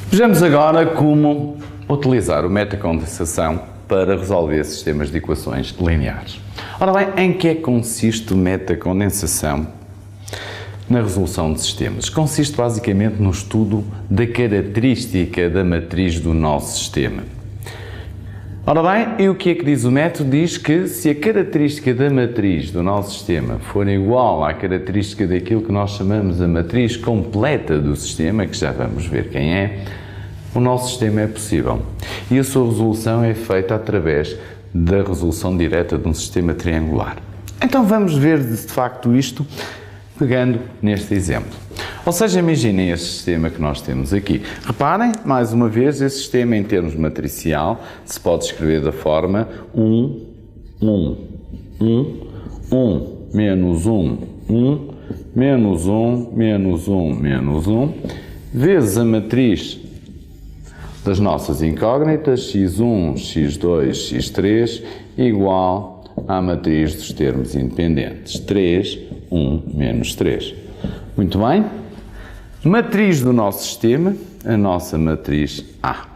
Vejamos agora como utilizar o método de condensação para resolver sistemas de equações lineares. Ora bem, em que é que consiste o método de condensação na resolução de sistemas? Consiste basicamente no estudo da característica da matriz do nosso sistema. Ora bem, e o que é que diz o método? Diz que se a característica da matriz do nosso sistema for igual à característica daquilo que nós chamamos a matriz completa do sistema, que já vamos ver quem é, o nosso sistema é possível. E a sua resolução é feita através da resolução direta de um sistema triangular. Então vamos ver de facto isto pegando neste exemplo. Ou seja, imaginem este sistema que nós temos aqui. Reparem, mais uma vez, esse sistema em termos matricial se pode escrever da forma 1, 1, 1, 1, menos 1, 1, menos 1, menos 1, menos 1, vezes a matriz das nossas incógnitas, x1, x2, x3, igual à matriz dos termos independentes, 3, 1, menos 3. Muito bem? Matriz do nosso sistema, a nossa matriz A.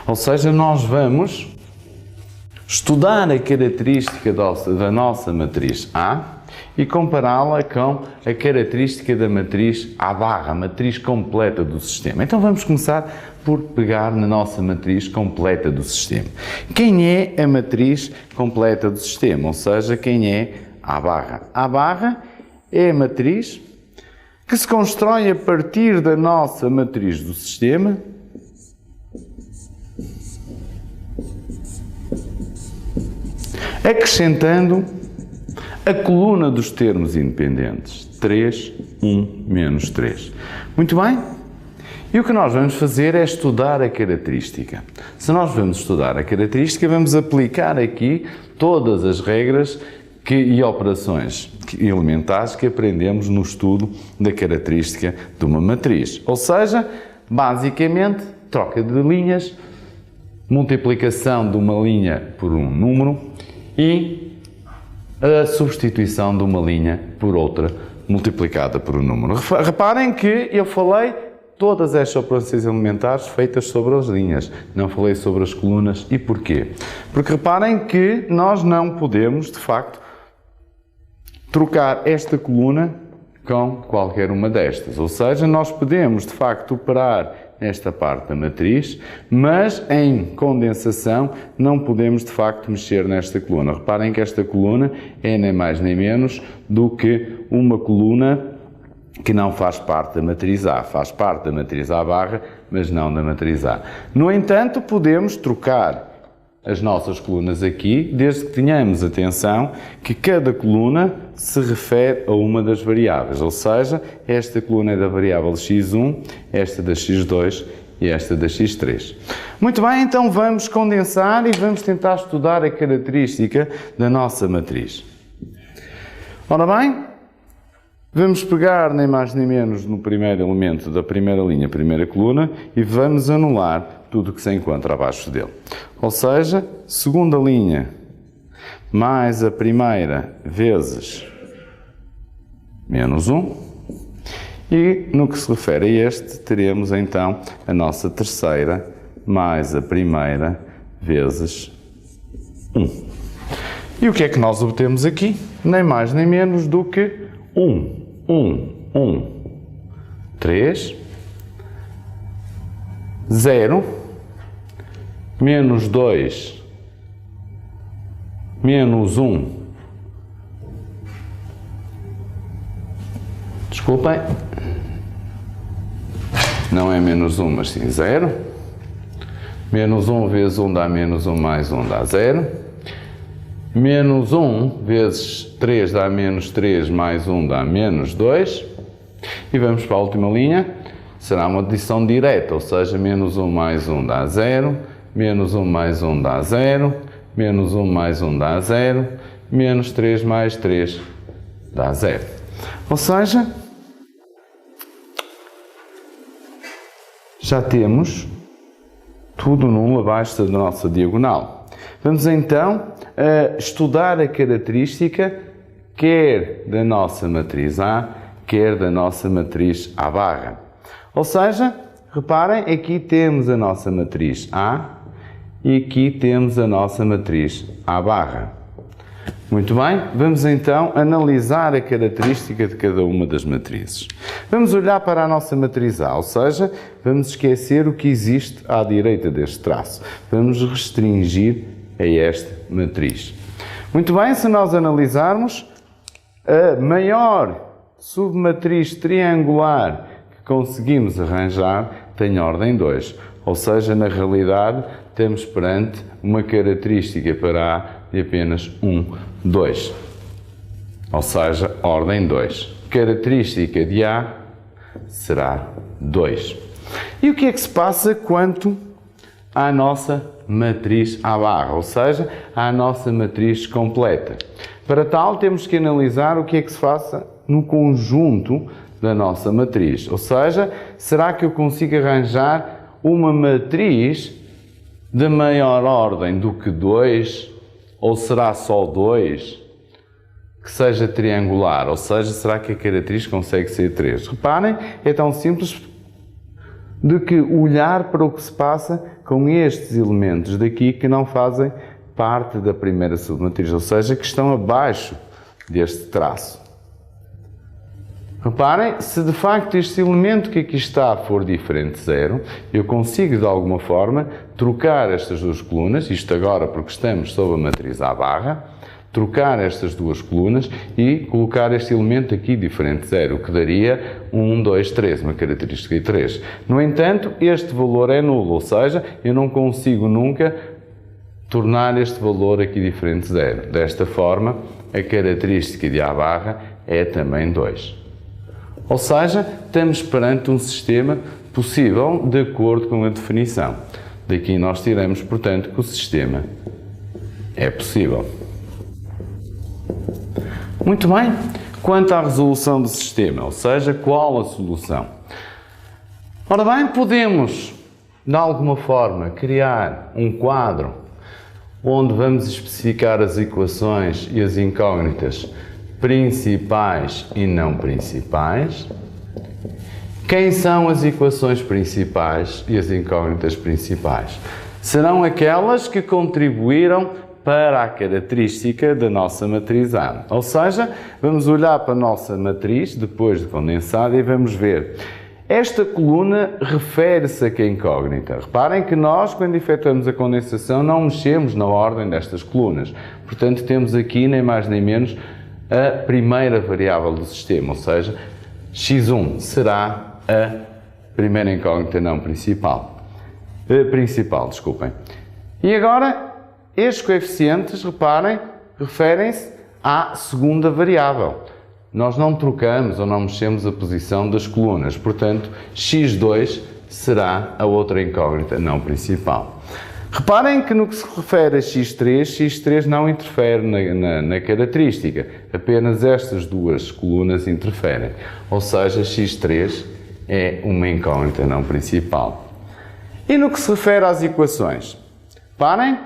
Ou seja, nós vamos estudar a característica da nossa matriz A e compará-la com a característica da matriz A barra, a matriz completa do sistema. Então vamos começar por pegar na nossa matriz completa do sistema. Quem é a matriz completa do sistema? Ou seja, quem é A barra? A barra é a matriz que se constrói a partir da nossa matriz do sistema acrescentando a coluna dos termos independentes, 3, 1, menos 3. Muito bem? E o que nós vamos fazer é estudar a característica. Se nós vamos estudar a característica, vamos aplicar aqui todas as regras e operações elementares que aprendemos no estudo da característica de uma matriz. Ou seja, basicamente, troca de linhas, multiplicação de uma linha por um número e a substituição de uma linha por outra multiplicada por um número. Reparem que eu falei todas estas operações elementares feitas sobre as linhas, não falei sobre as colunas. E porquê? Porque reparem que nós não podemos, de facto, trocar esta coluna com qualquer uma destas. Ou seja, nós podemos, de facto, operar nesta parte da matriz, mas em condensação não podemos, de facto, mexer nesta coluna. Reparem que esta coluna é nem mais nem menos do que uma coluna que não faz parte da matriz A. Faz parte da matriz A barra, mas não da matriz A. No entanto, podemos trocar as nossas colunas aqui, desde que tenhamos atenção que cada coluna se refere a uma das variáveis, ou seja, esta coluna é da variável x1, esta da x2 e esta da x3. Muito bem, então vamos condensar e vamos tentar estudar a característica da nossa matriz. Ora bem, vamos pegar nem mais nem menos no primeiro elemento da primeira linha, primeira coluna, e vamos anular tudo o que se encontra abaixo dele. Ou seja, segunda linha mais a primeira vezes menos 1. E no que se refere a este, teremos então a nossa terceira mais a primeira vezes 1. E o que é que nós obtemos aqui? Nem mais nem menos do que 1, 3, 0, menos 2, menos 1, desculpem, não é menos 1, mas sim 0, menos 1 vezes 1 dá menos 1 mais 1 dá 0, menos 1 vezes 3 dá menos 3 mais 1 dá menos 2, e vamos para a última linha, será uma adição direta, ou seja, menos 1 mais 1 dá 0, menos 1 mais 1 dá 0, menos 1 mais 1 dá 0, menos 3 mais 3 dá 0. Ou seja, já temos tudo nulo abaixo da nossa diagonal. Vamos então estudar a característica quer da nossa matriz A, quer da nossa matriz A barra. Ou seja, Reparem, aqui temos a nossa matriz A e aqui temos a nossa matriz A barra. Muito bem, vamos então analisar a característica de cada uma das matrizes. Vamos olhar para a nossa matriz A, ou seja, vamos esquecer o que existe à direita deste traço. Vamos restringir a esta matriz. Muito bem, se nós analisarmos, a maior submatriz triangular que conseguimos arranjar tem ordem 2, ou seja, na realidade, estamos perante uma característica para A de apenas 1, 2. Ou seja, ordem 2. Característica de A será 2. E o que é que se passa quanto à nossa matriz A barra, ou seja, à nossa matriz completa? Para tal, temos que analisar o que é que se passa no conjunto da nossa matriz. Ou seja, será que eu consigo arranjar uma matriz de maior ordem do que 2? Ou será só 2 que seja triangular? Ou seja, será que a característica consegue ser 3? Reparem, é tão simples de que olhar para o que se passa com estes elementos daqui que não fazem parte da primeira submatriz, ou seja, que estão abaixo deste traço. Reparem, se de facto este elemento que aqui está for diferente de 0, eu consigo de alguma forma trocar estas duas colunas, isto agora porque estamos sob a matriz A barra, trocar estas duas colunas e colocar este elemento aqui diferente de 0, o que daria 1, 2, 3, uma característica de 3. No entanto, este valor é nulo, ou seja, eu não consigo nunca tornar este valor aqui diferente de 0. Desta forma, a característica de A barra é também 2. Ou seja, estamos perante um sistema possível de acordo com a definição. Daqui nós tiramos, portanto, que o sistema é possível. Muito bem. Quanto à resolução do sistema, ou seja, qual a solução? Ora bem, podemos, de alguma forma, criar um quadro onde vamos especificar as equações e as incógnitas principais e não principais. Quem são as equações principais e as incógnitas principais? Serão aquelas que contribuíram para a característica da nossa matriz A. Ou seja, vamos olhar para a nossa matriz depois de condensada e vamos ver. Esta coluna refere-se a que incógnita. Reparem que nós, quando efetuamos a condensação, não mexemos na ordem destas colunas. Portanto, temos aqui, nem mais nem menos, a primeira variável do sistema, ou seja, x1 será a primeira incógnita não principal. Desculpem. E agora, estes coeficientes, reparem, referem-se à segunda variável. Nós não trocamos ou não mexemos a posição das colunas, portanto, x2 será a outra incógnita não principal. Reparem que no que se refere a x3 não interfere na característica, apenas estas duas colunas interferem, ou seja, x3 é uma incógnita não principal. E no que se refere às equações? Reparem,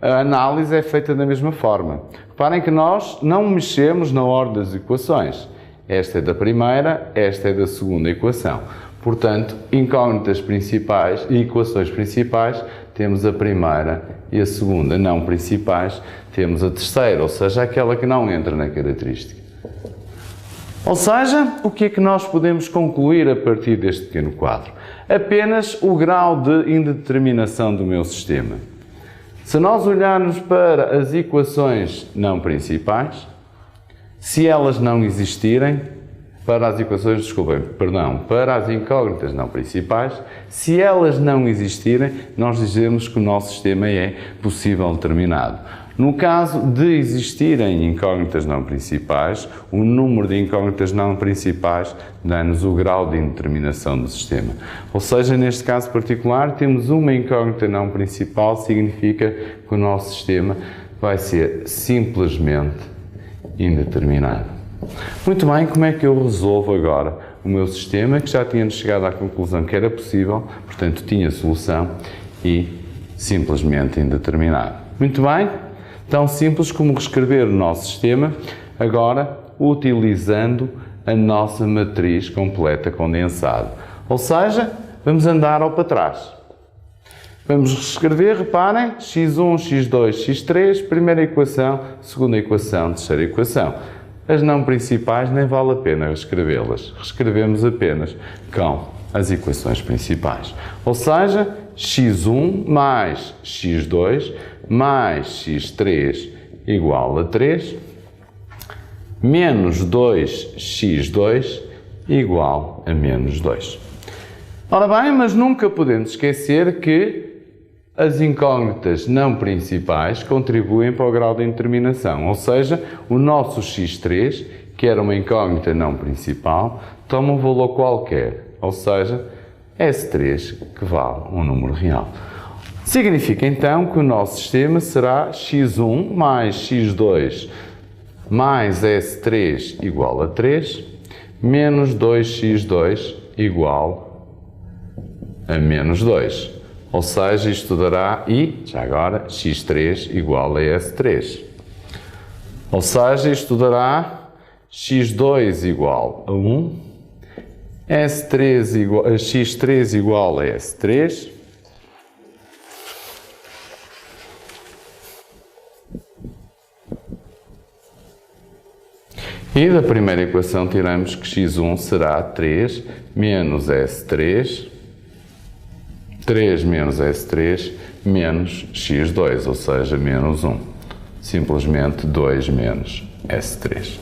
a análise é feita da mesma forma. Reparem que nós não mexemos na ordem das equações. Esta é da primeira, esta é da segunda equação. Portanto, incógnitas principais e equações principais, temos a primeira e a segunda. Não principais, temos a terceira, ou seja, aquela que não entra na característica. Ou seja, o que é que nós podemos concluir a partir deste pequeno quadro? Apenas o grau de indeterminação do meu sistema. Se nós olharmos para as equações não principais, se elas não existirem, para as equações, para as incógnitas não principais, se elas não existirem, nós dizemos que o nosso sistema é possível determinado. No caso de existirem incógnitas não principais, o número de incógnitas não principais dá-nos o grau de indeterminação do sistema. Ou seja, neste caso particular, temos uma incógnita não principal, significa que o nosso sistema vai ser simplesmente indeterminado. Muito bem, como é que eu resolvo agora o meu sistema, que já tínhamos chegado à conclusão que era possível, portanto tinha solução e simplesmente indeterminado. Muito bem, tão simples como reescrever o nosso sistema, agora utilizando a nossa matriz completa condensada. Ou seja, Vamos andar ao para trás. Vamos reescrever, reparem, x1, x2, x3, primeira equação, segunda equação, terceira equação. As não principais nem vale a pena reescrevê-las. Reescrevemos apenas com as equações principais. Ou seja, x1 mais x2 mais x3 igual a 3, menos 2x2 igual a menos 2. Ora bem, mas nunca podemos esquecer que as incógnitas não principais contribuem para o grau de indeterminação, ou seja, o nosso x3, que era uma incógnita não principal, toma um valor qualquer, ou seja, S3, que vale um número real. Significa então que o nosso sistema será x1 mais x2 mais S3 igual a 3, menos 2x2 igual a menos 2. Ou seja, isto dará, e, já agora, x3 igual a S3. Ou seja, isto dará x2 igual a 1, x3 igual a S3, e da primeira equação tiramos que x1 será 3 menos S3, 3 menos S3 menos x2, ou seja, menos 1. Simplesmente 2 menos S3.